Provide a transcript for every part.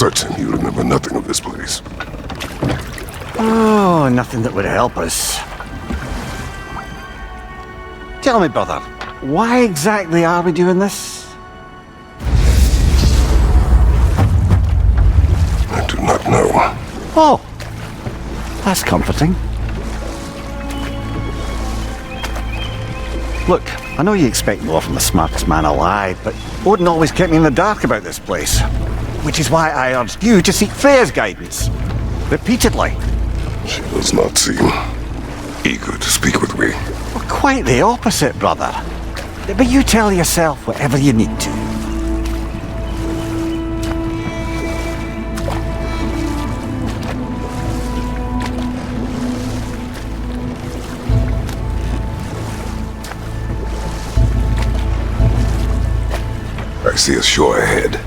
certain you remember nothing of this place. Oh, nothing that would help us. Tell me, brother, why exactly are we doing this? I do not know. Oh, that's comforting. Look, I know you expect more from the smartest man alive, but Odin always kept me in the dark about this place. Which is why I urged you to seek Freya's guidance. Repeatedly. She does not seem eager to speak with me. Well, quite the opposite, brother. But you tell yourself whatever you need to. I see a shore ahead.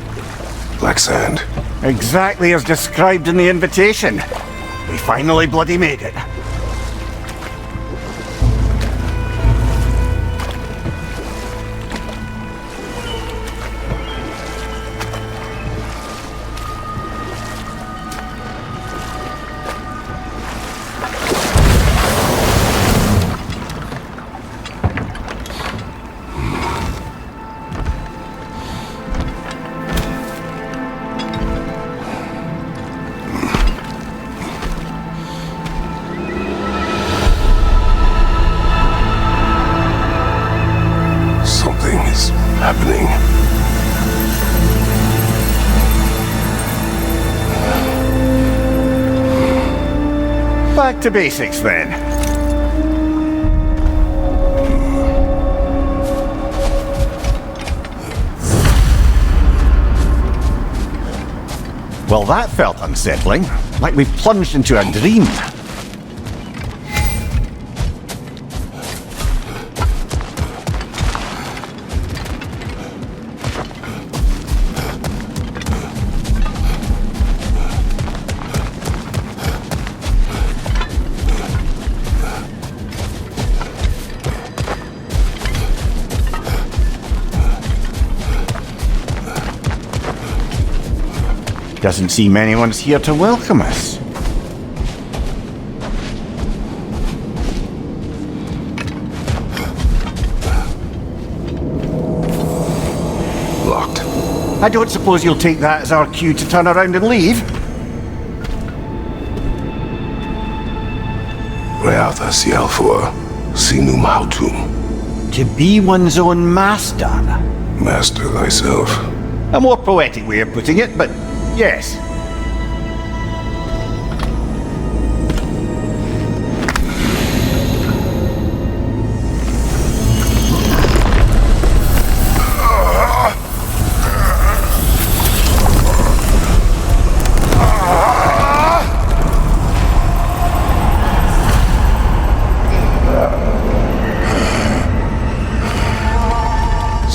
Black sand. Exactly as described in the invitation. We finally bloody made it. Happening. Back to basics then. Well, that felt unsettling, like we plunged into a dream. Doesn't seem anyone's here to welcome us. Locked. I don't suppose you'll take that as our cue to turn around and leave? Reatha Sialfor, Sinum Hautum. To be one's own master. Master thyself. A more poetic way of putting it, but yes.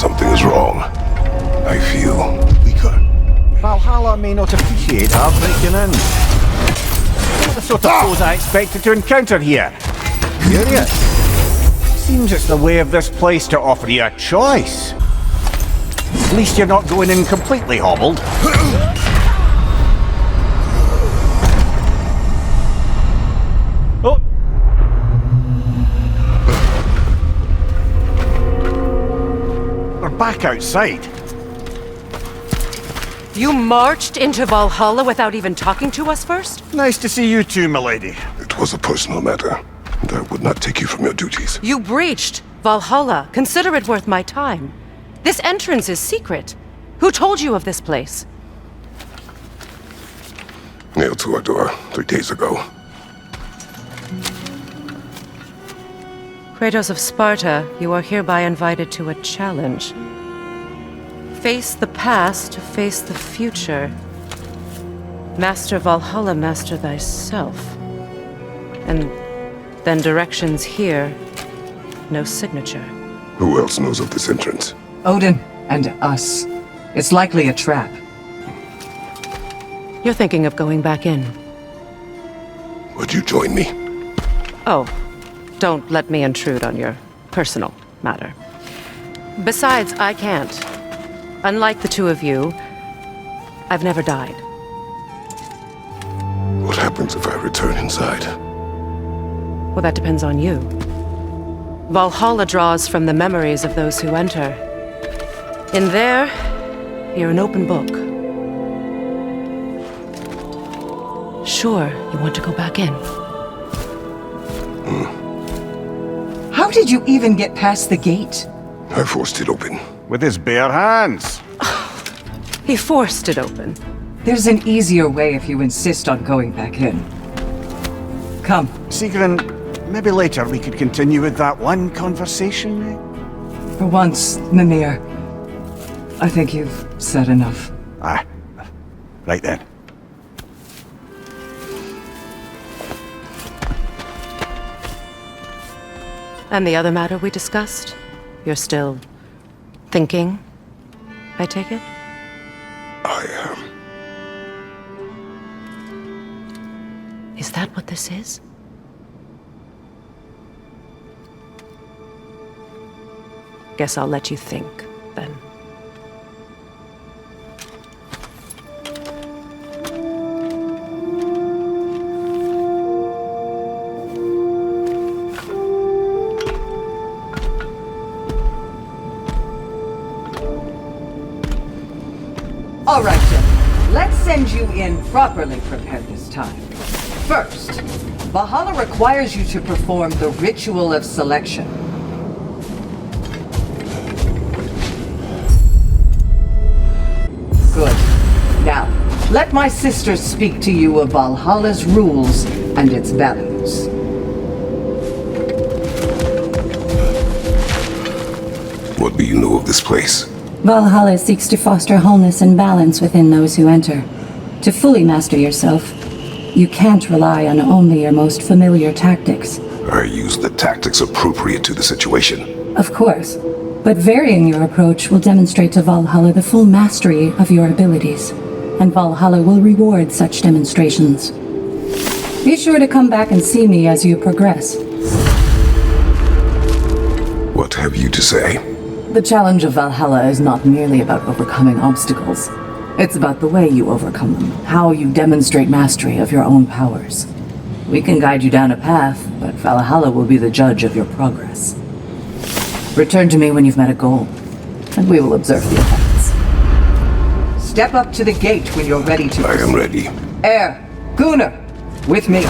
Something is wrong. I feel weaker. Valhalla may not appreciate our breaking in. Not the sort of foes I expected to encounter here. Curious. Seems it's the way of this place to offer you a choice. At least you're not going in completely hobbled. Oh! We're back outside. You marched into Valhalla without even talking to us first? Nice to see you too, milady. It was a personal matter, and I would not take you from your duties. You breached Valhalla. Consider it worth my time. This entrance is secret. Who told you of this place? Nailed to our door 3 days ago. Kratos of Sparta, you are hereby invited to a challenge. Face the past to face the future. Master Valhalla, master thyself. And then directions here, no signature. Who else knows of this entrance? Odin and us. It's likely a trap. You're thinking of going back in. Would you join me? Oh, don't let me intrude on your personal matter. Besides, I can't. Unlike the two of you, I've never died. happens if I return inside? Well, that depends on you. Valhalla draws from the memories of those who enter. In there, you're an open book. Sure, you want to go back in. How did you even get past the gate? I forced it open. With his bare hands. He forced it open. There's an easier way if you insist on going back in. Come. Sigrun, maybe later we could continue with that one conversation, eh? For once, Mimir, I think you've said enough. Aye. Right then. And the other matter we discussed? You're still thinking, I take it? I am. Is that what this is? Guess I'll let you think, then. All right, then. Let's send you in properly prepared this time. First, Valhalla requires you to perform the ritual of selection. Good. Now, let my sisters speak to you of Valhalla's rules and its values. What do you know of this place? Valhalla seeks to foster wholeness and balance within those who enter. To fully master yourself, you can't rely on only your most familiar tactics. I use the tactics appropriate to the situation. Of course, but varying your approach will demonstrate to Valhalla the full mastery of your abilities, and Valhalla will reward such demonstrations. Be sure to come back and see me as you progress. What have you to say? The challenge of Valhalla is not merely about overcoming obstacles. It's about the way you overcome them, how you demonstrate mastery of your own powers. We can guide you down a path, but Valhalla will be the judge of your progress. Return to me when you've met a goal, and we will observe the effects. Step up to the gate when you're ready to I am proceed. ready. Air, Gunnar, with me.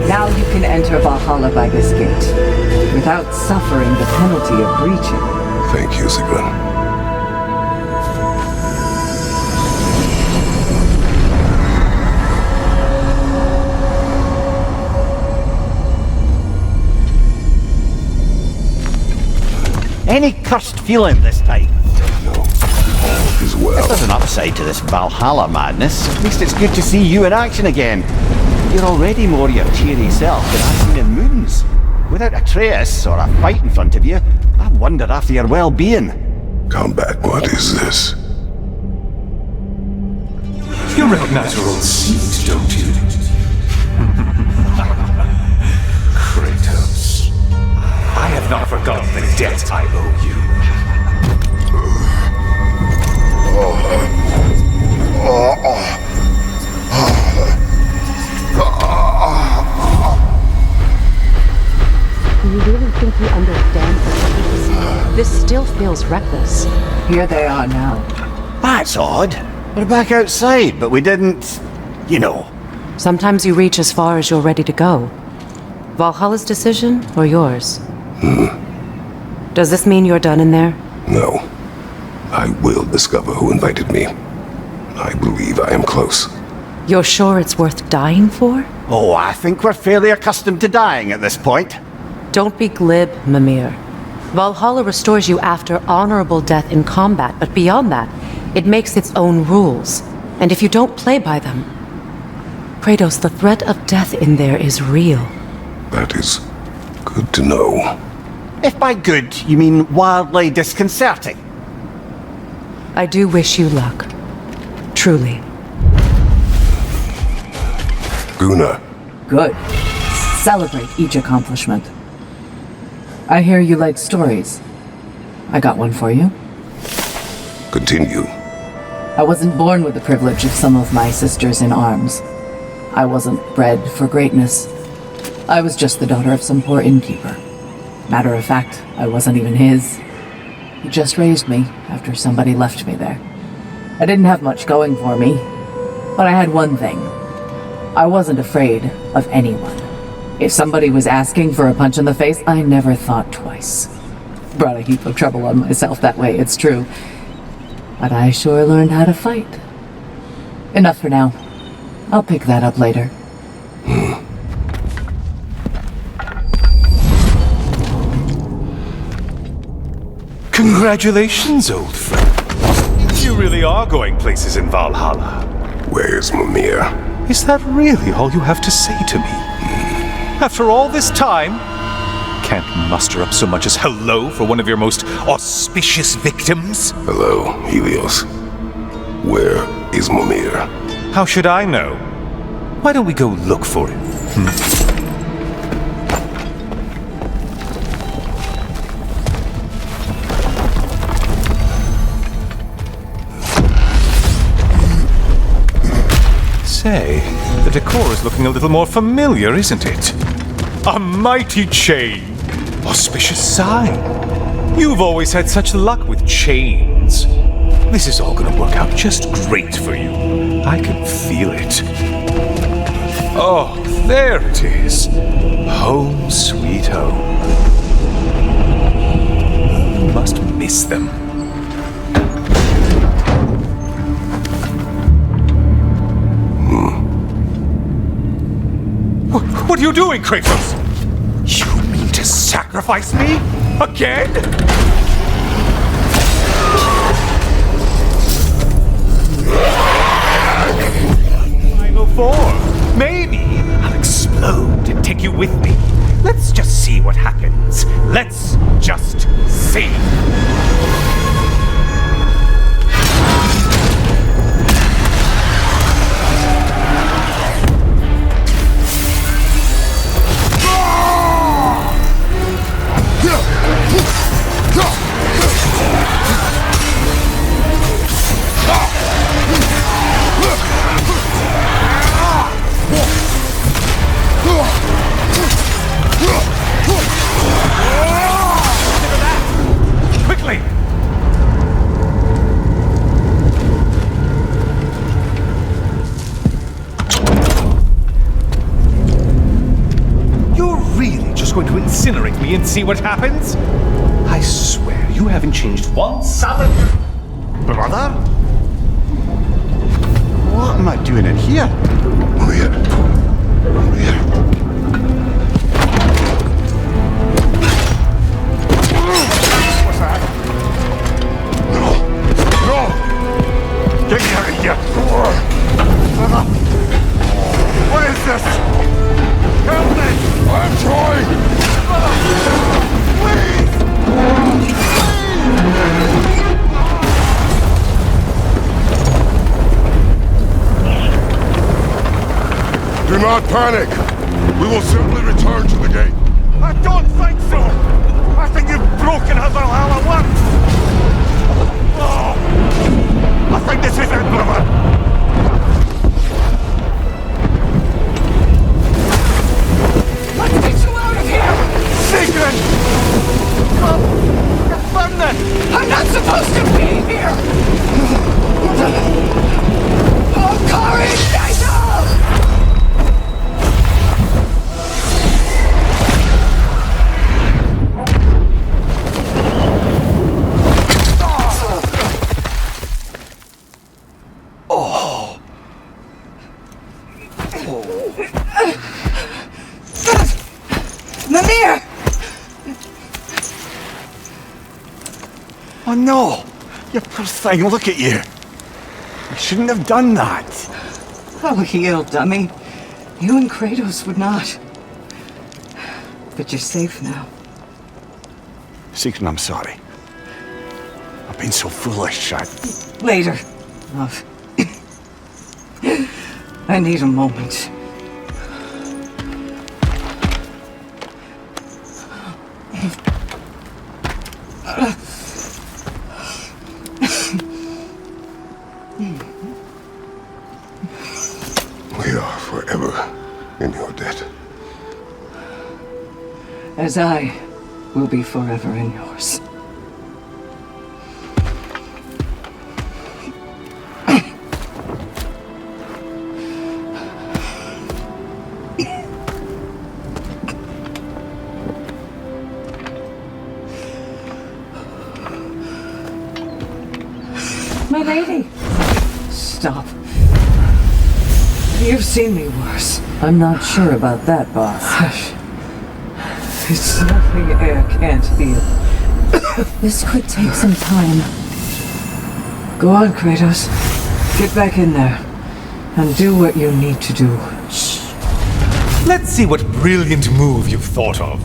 Now you can enter Valhalla by this gate, without suffering the penalty of breaching. Thank you, Sigrun. Any cursed feeling this time? No, all is well. There's an upside to this Valhalla madness. At least it's good to see you in action again. You're already more your cheery self than I've seen in moons. Without Atreus or a fight in front of you, I wonder after your well-being. Combat, what is this? You recognize your old seat, don't you? Kratos. I have not forgotten the debt I owe you. Do you really think you understand the peace? This still feels reckless. Here they are now. That's odd. We're back outside, but we didn't... you know. Sometimes you reach as far as you're ready to go. Valhalla's decision, or yours? Does this mean you're done in there? No. I will discover who invited me. I believe I am close. You're sure it's worth dying for? Oh, I think we're fairly accustomed to dying at this point. Don't be glib, Mimir. Valhalla restores you after honorable death in combat, but beyond that, it makes its own rules. And if you don't play by them... Kratos, the threat of death in there is real. That is good to know. If by good, you mean wildly disconcerting. I do wish you luck. Truly. Guna. Good. Celebrate each accomplishment. I hear you like stories. I got one for you. Continue. I wasn't born with the privilege of some of my sisters in arms. I wasn't bred for greatness. I was just the daughter of some poor innkeeper. Matter of fact, I wasn't even his. He just raised me after somebody left me there. I didn't have much going for me, but I had one thing. I wasn't afraid of anyone. If somebody was asking for a punch in the face, I never thought twice. Brought a heap of trouble on myself that way, it's true. But I sure learned how to fight. Enough for now. I'll pick that up later. Congratulations, old friend. You really are going places in Valhalla. Where's Mimir? Is that really all you have to say to me? After all this time? Can't muster up so much as hello for one of your most auspicious victims? Hello, Helios. Where is Mimir? How should I know? Why don't we go look for him? Say, the decor is looking a little more familiar, isn't it? A mighty chain! Auspicious sign! You've always had such luck with chains. This is all gonna work out just great for you. I can feel it. Oh, there it is. Home sweet home. You must miss them. What are you doing, Kratos? You mean to sacrifice me? Again? Maybe I'll explode and take you with me. Let's just see what happens. Let's just see. Going to incinerate me and see what happens? I swear you haven't changed one solid... Brother? What am I doing in here? Mimir. Mimir. What's that? No! No! Get me out of here! Brother! What is this? Help me! I'm trying! Please! Do not panic. We will simply return to the gate. I don't think so! I think you've broken her Valhalla once! Oh! I think this is it, brother! Let's get you out of here! Sigrid! Come! Thunder! I'm not supposed to be here! Oh, courage! I know! Mimir! Oh no! You poor thing, look at you! You shouldn't have done that! Oh, heal, dummy. You and Kratos would not. But you're safe now. Secret, I'm sorry. I've been so foolish, Later, love. I need a moment. We are forever in your debt. As I will be forever in yours. My lady! Stop. You've seen me worse. I'm not sure about that, boss. Hush. It's nothing air can't heal. This could take some time. Go on, Kratos. Get back in there. And do what you need to do. Let's see what brilliant move you've thought of.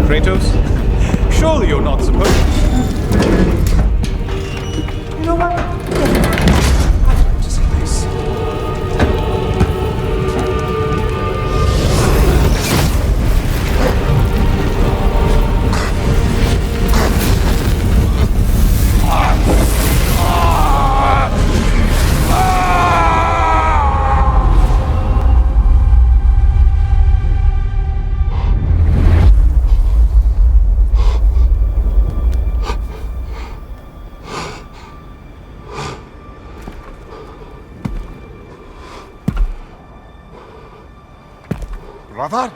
Kratos? Surely you're not supposed to. You know what? I'd like to see this. Brother?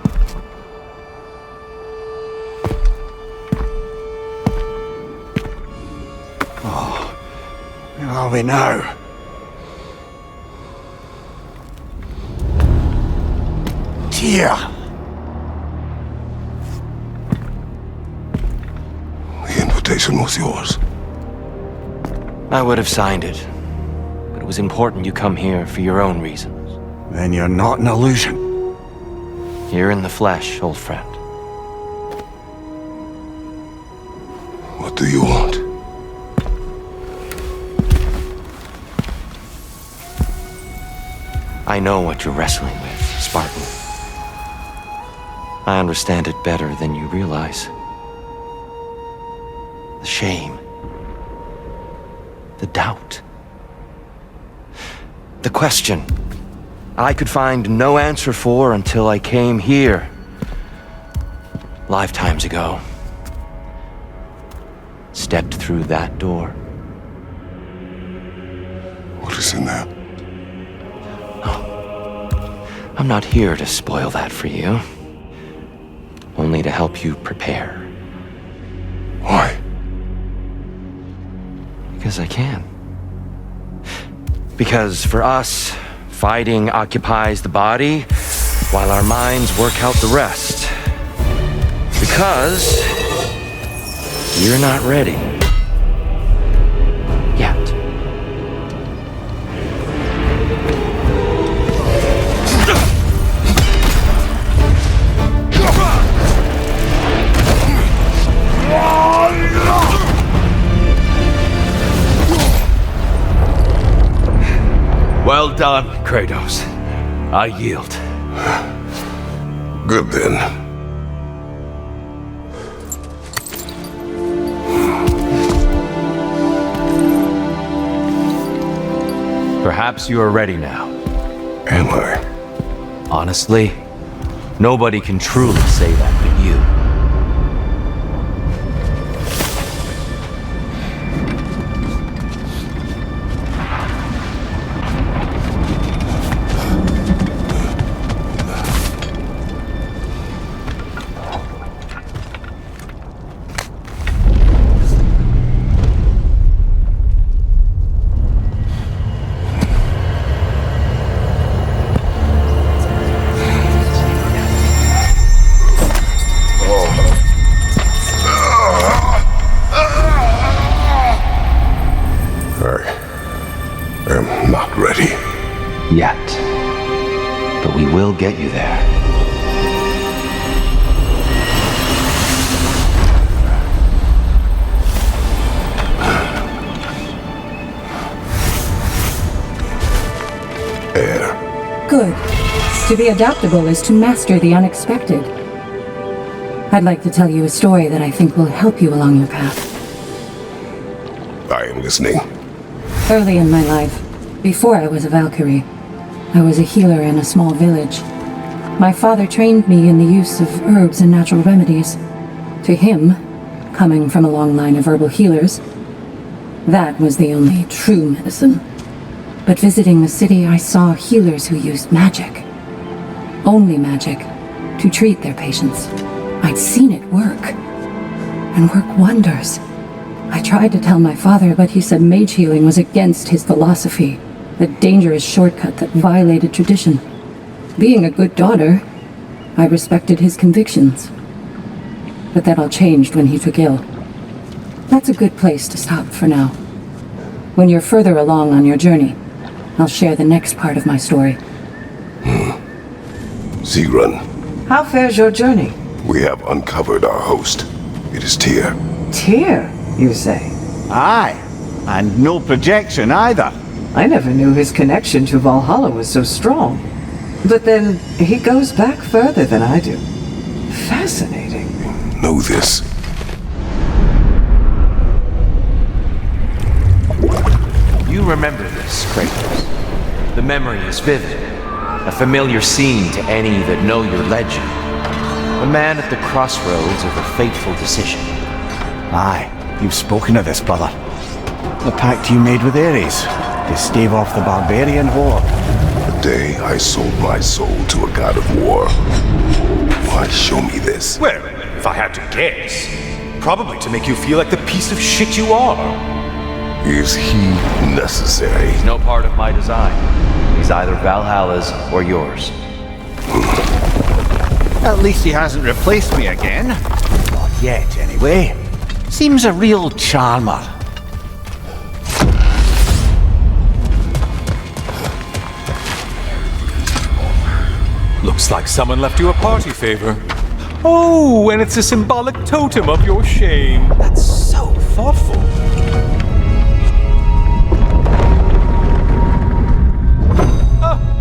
Oh, where are we now? Tyr! The invitation was yours. I would have signed it, but it was important you come here for your own reasons. Then you're not an illusion. Here in the flesh, old friend. What do you want? I know what you're wrestling with, Spartan. I understand it better than you realize. The shame. The doubt. The question I could find no answer for until I came here. Lifetimes ago. Stepped through that door. What is in there? I'm not here to spoil that for you. Only to help you prepare. Why? Because I can. Because for us, fighting occupies the body, while our minds work out the rest. Because you're not ready. Yet. Well done, Kratos. I yield. Good then. Perhaps you are ready now. Am I? Honestly, nobody can truly say that but you. I am not ready. Yet. But we will get you there. To be adaptable is to master the unexpected. I'd like to tell you a story that I think will help you along your path. I am listening. Early in my life, before I was a Valkyrie, I was a healer in a small village. My father trained me in the use of herbs and natural remedies. To him, coming from a long line of herbal healers, that was the only true medicine. But visiting the city, I saw healers who used magic. Only magic, to treat their patients. I'd seen it work. And work wonders. I tried to tell my father, but he said mage healing was against his philosophy, a dangerous shortcut that violated tradition. Being a good daughter, I respected his convictions. But that all changed when he took ill. That's a good place to stop for now. When you're further along on your journey, I'll share the next part of my story. Sigrun, How fares your journey? we have uncovered our host. It is Tyr. Tyr, you say? Aye, and no projection either. I never knew his connection to Valhalla was so strong. But then, he goes back further than I do. Fascinating. Know this. You remember this, Kratos. The memory is vivid. A familiar scene to any that know your legend. A man at the crossroads of a fateful decision. Aye, you've spoken of this, brother. The pact you made with Ares to stave off the barbarian horde. The day I sold my soul to a god of war. Why show me this? Well, if I had to guess, probably to make you feel like the piece of shit you are. Is he necessary? He's no part of my design. He's either Valhalla's or yours. At least he hasn't replaced me again. Not yet, anyway. Seems a real charmer. Looks like someone left you a party favor. Oh, and it's a symbolic totem of your shame. That's so thoughtful.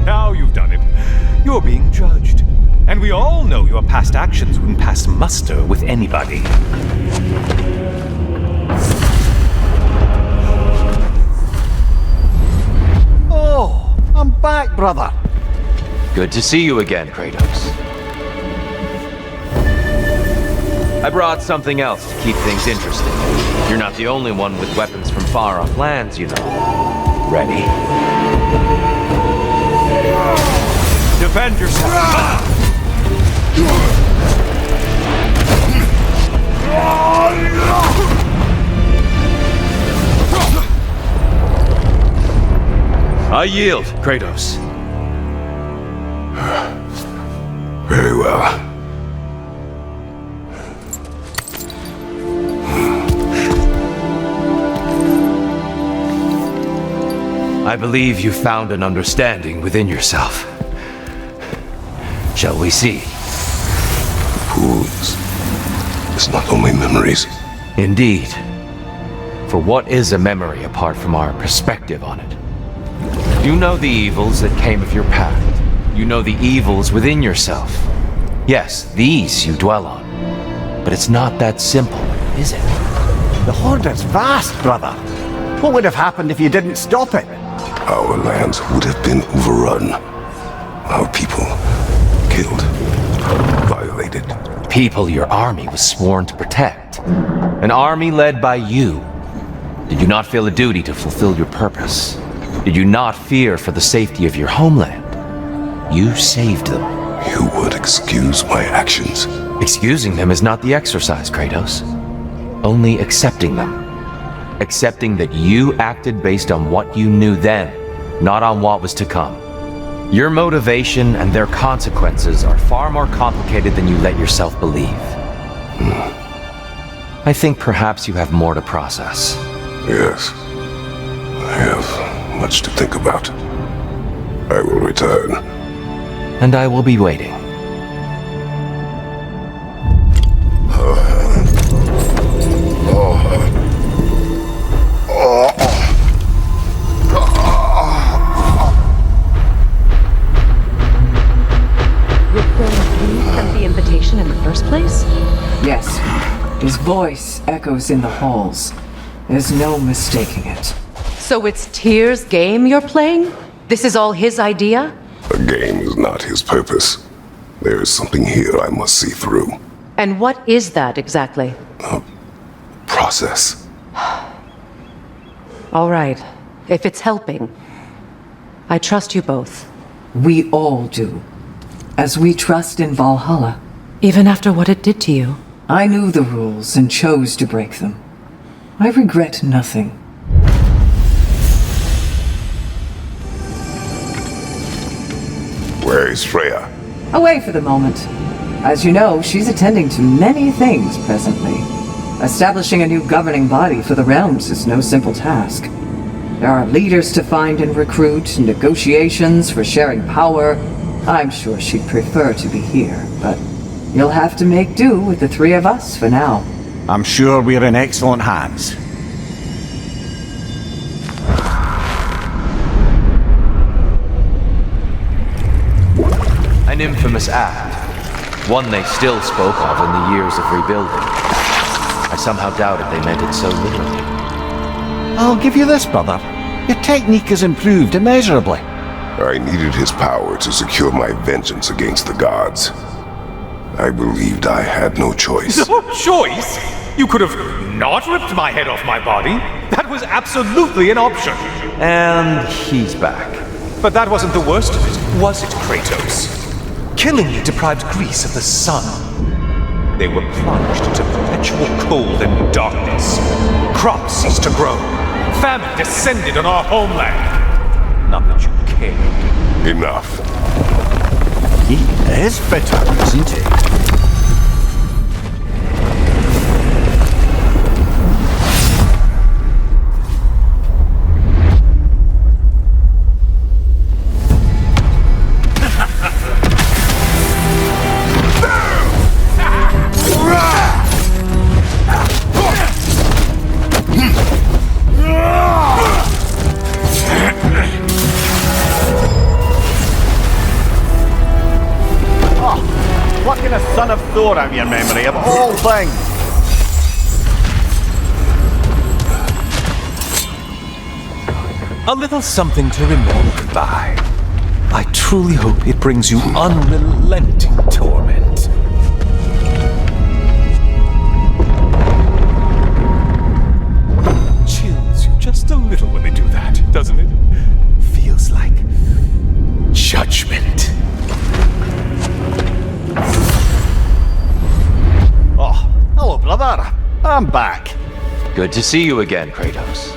Now you've done it. You're being judged. And we all know your past actions wouldn't pass muster with anybody. Oh, I'm back, brother. Good to see you again, Kratos. I brought something else to keep things interesting. You're not the only one with weapons from far-off lands, you know. Ready? Defend yourself! I yield, Kratos. Very well. I believe you found an understanding within yourself. Shall we see? Fools. It's not only memories. Indeed. For what is a memory apart from our perspective on it? You know the evils that came of your pact. You know the evils within yourself. Yes, these you dwell on. But it's not that simple, is it? The horde is vast, brother. What would have happened if you didn't stop it? Our lands would have been overrun. Our people killed, violated. People your army was sworn to protect. An army led by you. Did you not feel a duty to fulfill your purpose? Did you not fear for the safety of your homeland? You saved them. You would excuse my actions. Excusing them is not the exercise, Kratos. Only accepting them. Accepting that you acted based on what you knew then, not on what was to come. Your motivation and their consequences are far more complicated than you let yourself believe. I think perhaps you have more to process. Yes. I have much to think about. I will return. And I will be waiting. voice echoes in the halls. There's no mistaking it. So it's Tyr's game you're playing? This is all his idea? A game is not his purpose. There is something here I must see through. And what is that exactly? Process. All right. If it's helping, I trust you both. We all do. As we trust in Valhalla. Even after what it did to you? I knew the rules and chose to break them. I regret nothing. Where is Freya? Away for the moment. As you know, she's attending to many things presently. Establishing a new governing body for the realms is no simple task. There are leaders to find and recruit, negotiations for sharing power. I'm sure she'd prefer to be here, but you'll have to make do with the three of us for now. I'm sure we're in excellent hands. An infamous act. One they still spoke of in the years of rebuilding. I somehow doubted they meant it so literally. I'll give you this, brother. Your technique has improved immeasurably. I needed his power to secure my vengeance against the gods. I believed I had no choice. No choice? You could have not ripped my head off my body. That was absolutely an option. And he's back. But that wasn't the worst of it, was it, Kratos? Killing me deprived Greece of the sun. They were plunged into perpetual cold and darkness. Crops ceased to grow. Famine descended on our homeland. Not that you cared. Enough. He is bitter, isn't he? Plucking a son of Thor out of your memory, of all things! A little something to remember by. I truly hope it brings you unrelenting torment. Chills you just a little when they do that, doesn't it? Feels like judgment. Oh, hello, brother. I'm back. Good to see you again, Kratos.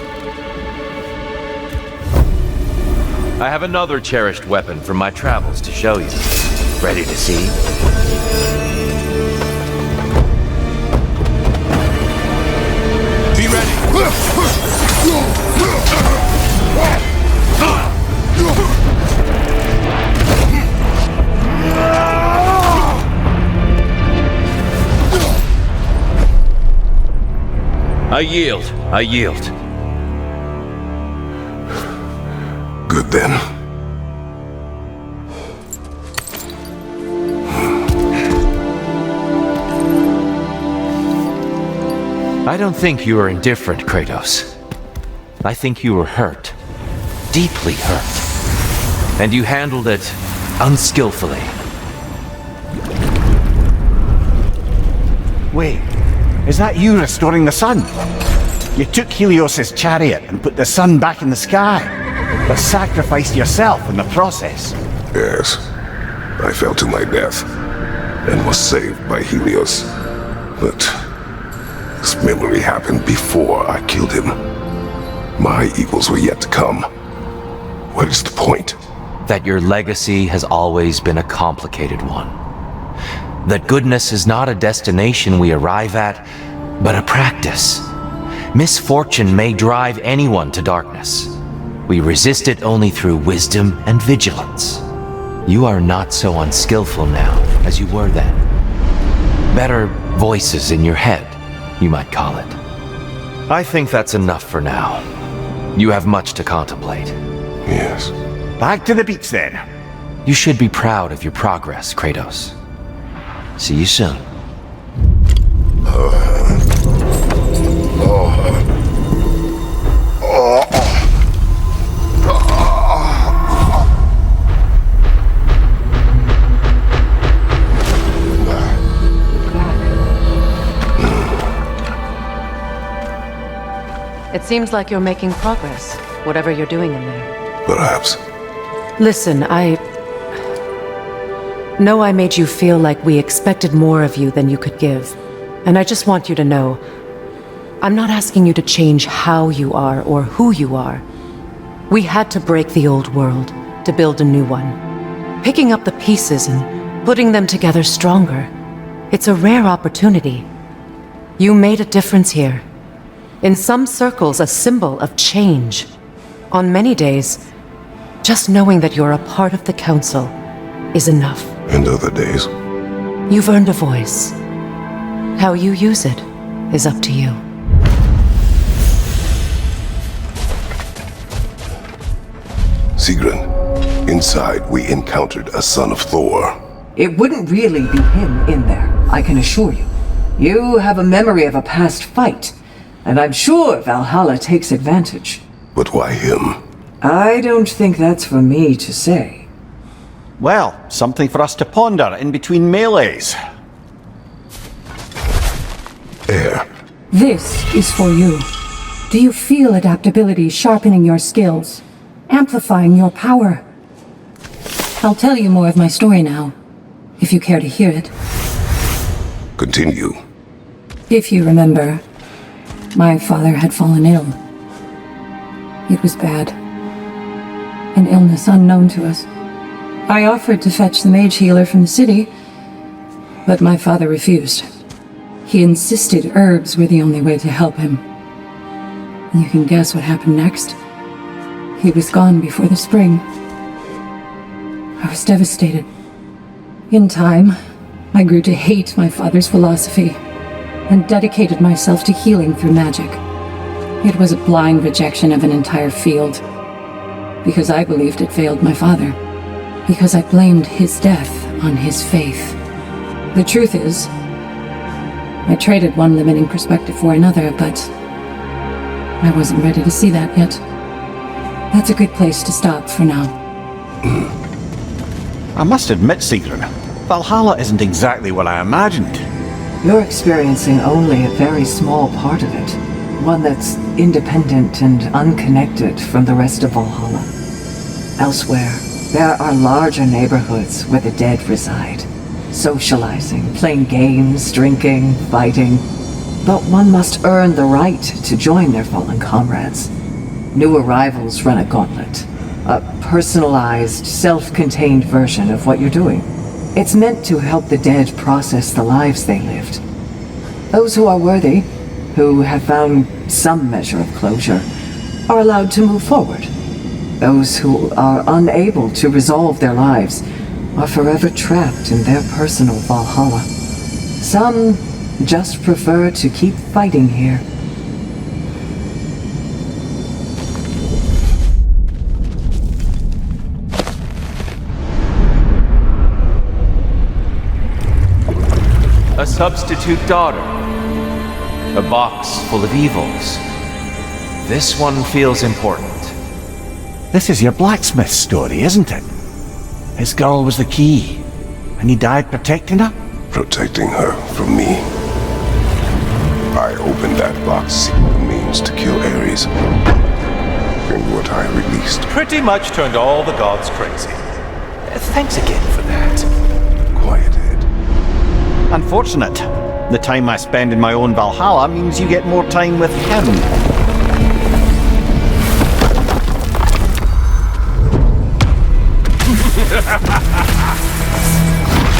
I have another cherished weapon from my travels to show you. Ready to see? Be ready! I yield. Good then. I don't think you are indifferent, Kratos. I think you were hurt. Deeply hurt. And you handled it unskillfully. Wait, is that you restoring the sun? You took Helios's chariot and put the sun back in the sky, but sacrificed yourself in the process. Yes. I fell to my death and was saved by Helios. But this memory happened before I killed him. My evils were yet to come. What is the point? That your legacy has always been a complicated one. That goodness is not a destination we arrive at, but a practice. Misfortune may drive anyone to darkness. We resist it only through wisdom and vigilance. You are not so unskillful now as you were then. Better voices in your head, you might call it. I think that's enough for now. You have much to contemplate. Yes. Back to the beach then. You should be proud of your progress, Kratos. See you soon. It seems like you're making progress, whatever you're doing in there. Perhaps. Listen, I know I made you feel like we expected more of you than you could give. And I just want you to know, I'm not asking you to change how you are or who you are. We had to break the old world to build a new one. Picking up the pieces and putting them together stronger. It's a rare opportunity. You made a difference here. In some circles, a symbol of change. On many days, just knowing that you're a part of the Council is enough. And other days? You've earned a voice. How you use it is up to you. Sigrun, inside we encountered a son of Thor. It wouldn't really be him in there, I can assure you. You have a memory of a past fight, and I'm sure Valhalla takes advantage. But why him? I don't think that's for me to say. Well, something for us to ponder in between melees. Air. This is for you. Do you feel adaptability sharpening your skills, amplifying your power? I'll tell you more of my story now, if you care to hear it. Continue. If you remember, my father had fallen ill. It was bad. An illness unknown to us. I offered to fetch the mage healer from the city, but my father refused. He insisted herbs were the only way to help him. You can guess what happened next. He was gone before the spring. I was devastated. In time, I grew to hate my father's philosophy and dedicated myself to healing through magic. It was a blind rejection of an entire field, because I believed it failed my father, because I blamed his death on his faith. The truth is, I traded one limiting perspective for another, but I wasn't ready to see that yet. That's a good place to stop for now. I must admit, Sigrun, Valhalla isn't exactly what I imagined. You're experiencing only a very small part of it. One that's independent and unconnected from the rest of Valhalla. Elsewhere, there are larger neighborhoods where the dead reside. Socializing, playing games, drinking, fighting. But one must earn the right to join their fallen comrades. New arrivals run a gauntlet. A personalized, self-contained version of what you're doing. It's meant to help the dead process the lives they lived. Those who are worthy, who have found some measure of closure, are allowed to move forward. Those who are unable to resolve their lives are forever trapped in their personal Valhalla. Some just prefer to keep fighting here. A substitute daughter. A box full of evils. This one feels important. This is your blacksmith story, isn't it? His girl was the key, and he died protecting her? Protecting her from me. I opened that box seeking means to kill Ares. And what I released. Pretty much turned all the gods crazy. Thanks again for that. Quiet head. Unfortunate. The time I spend in my own Valhalla means you get more time with him.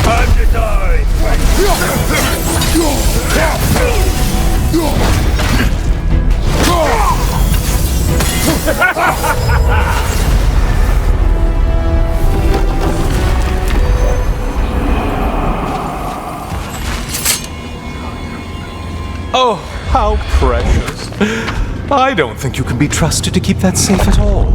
Time to die! Oh, how precious. I don't think you can be trusted to keep that safe at all.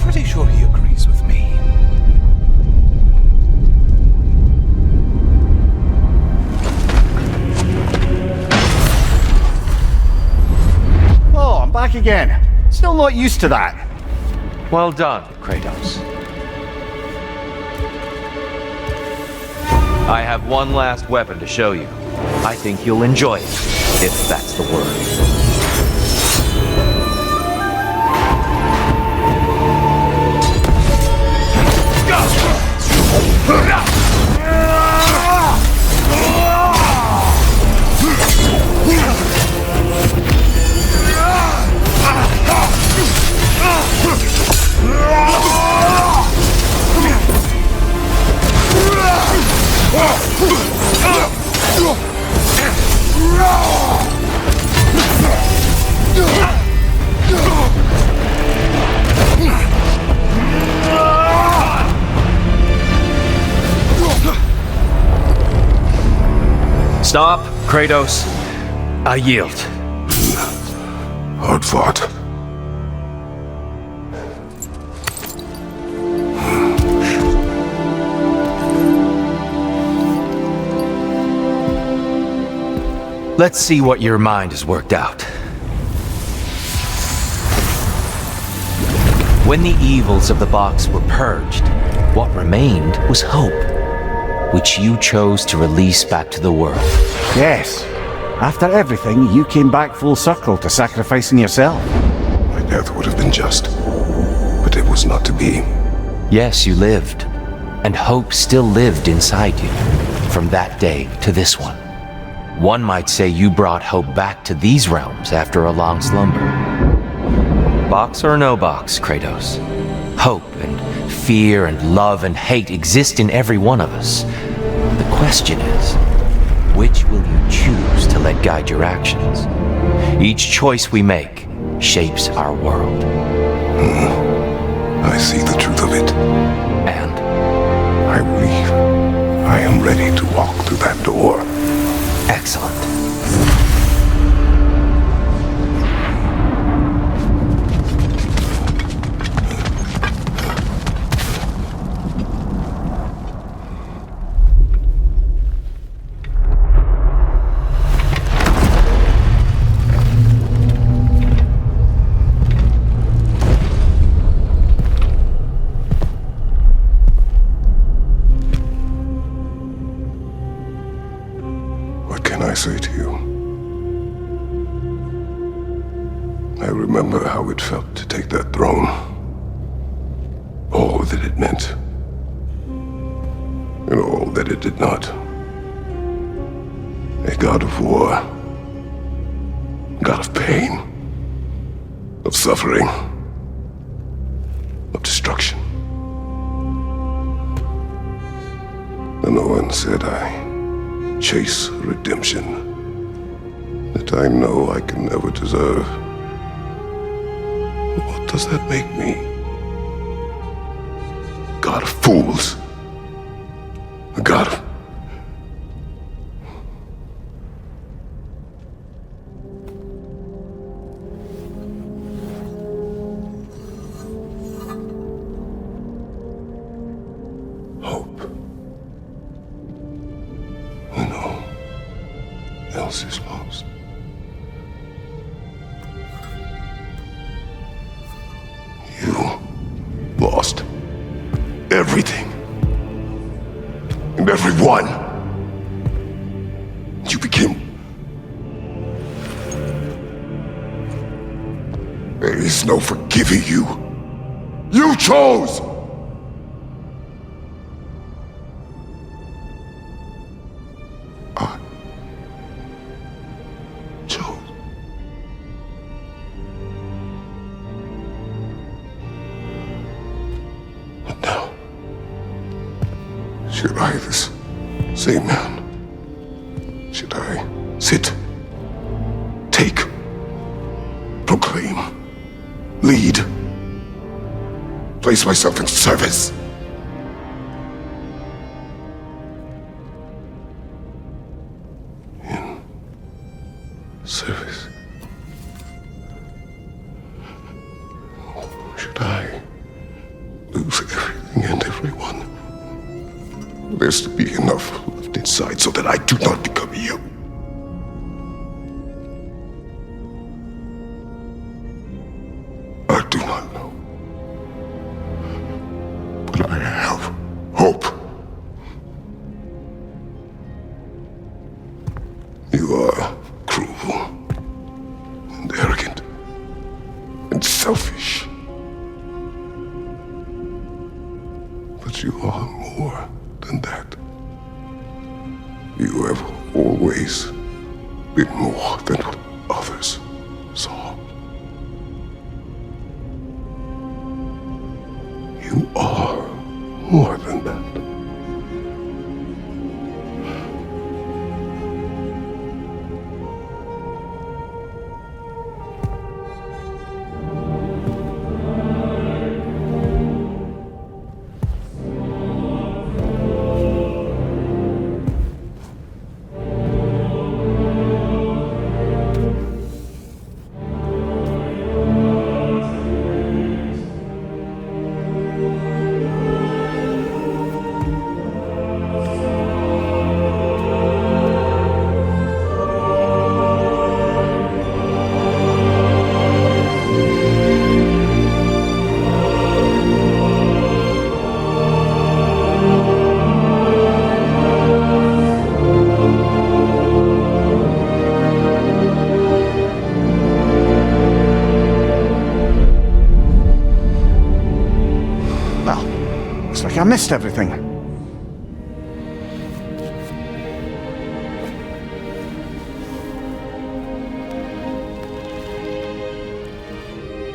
Pretty sure he agrees with me. Oh, I'm back again. Still not used to that. Well done, Kratos. I have one last weapon to show you. I think you'll enjoy it, if that's the word. Stop, Kratos. I yield. Hard fought. Let's see what your mind has worked out. When the evils of the box were purged, what remained was hope, which you chose to release back to the world. Yes. After everything, you came back full circle to sacrificing yourself. My death would have been just, but it was not to be. Yes, you lived, and hope still lived inside you, from that day to this one. One might say you brought hope back to these realms after a long slumber. Box or no box, Kratos. Hope and fear and love and hate exist in every one of us. The question is, which will you choose to let guide your actions? Each choice we make shapes our world. I see the truth of it. And I believe I am ready to walk through that door. excellent. Say to you, I remember how it felt to take that throne, all that it meant, and all that it did not. A god of war, god of pain, of suffering, of destruction. And no one said I chase redemption that I know I can never deserve. What does that make me? God of fools. A god of... is lost. You lost everything and everyone. You became... There is no forgiving you. You chose! Should I, this same man, should I sit, take, proclaim, lead, place myself in service? In service? Should I lose everything and everyone? There's to be enough left inside so that I do not become you. I do not know. But I have hope. You are cruel, and arrogant, and selfish. But you are more than that. You have always been more than what others saw. You are more than that. I missed everything.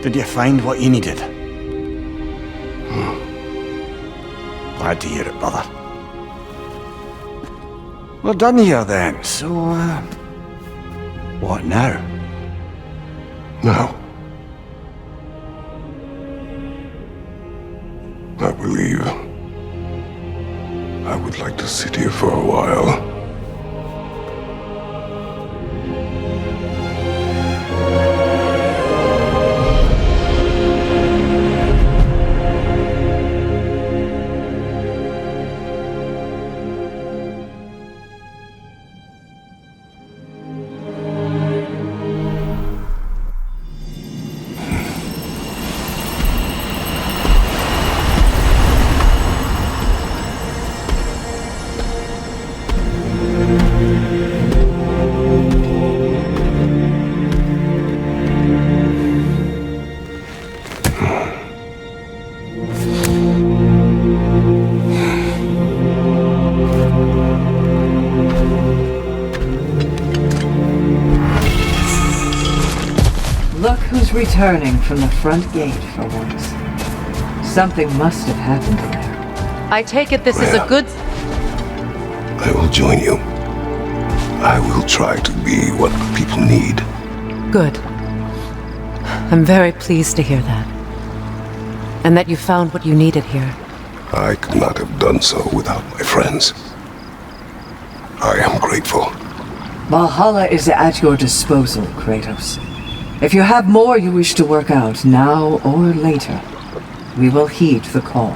Did you find what you needed? Glad to hear it, brother. We're done here then, so, what now? Now, I believe I would like to sit here for a while. Returning from the front gate for once. Something must have happened there. I take it this is a good... I will join you. I will try to be what people need. Good. I'm very pleased to hear that. And that you found what you needed here. I could not have done so without my friends. I am grateful. Valhalla is at your disposal, Kratos. If you have more you wish to work out, now or later, we will heed the call.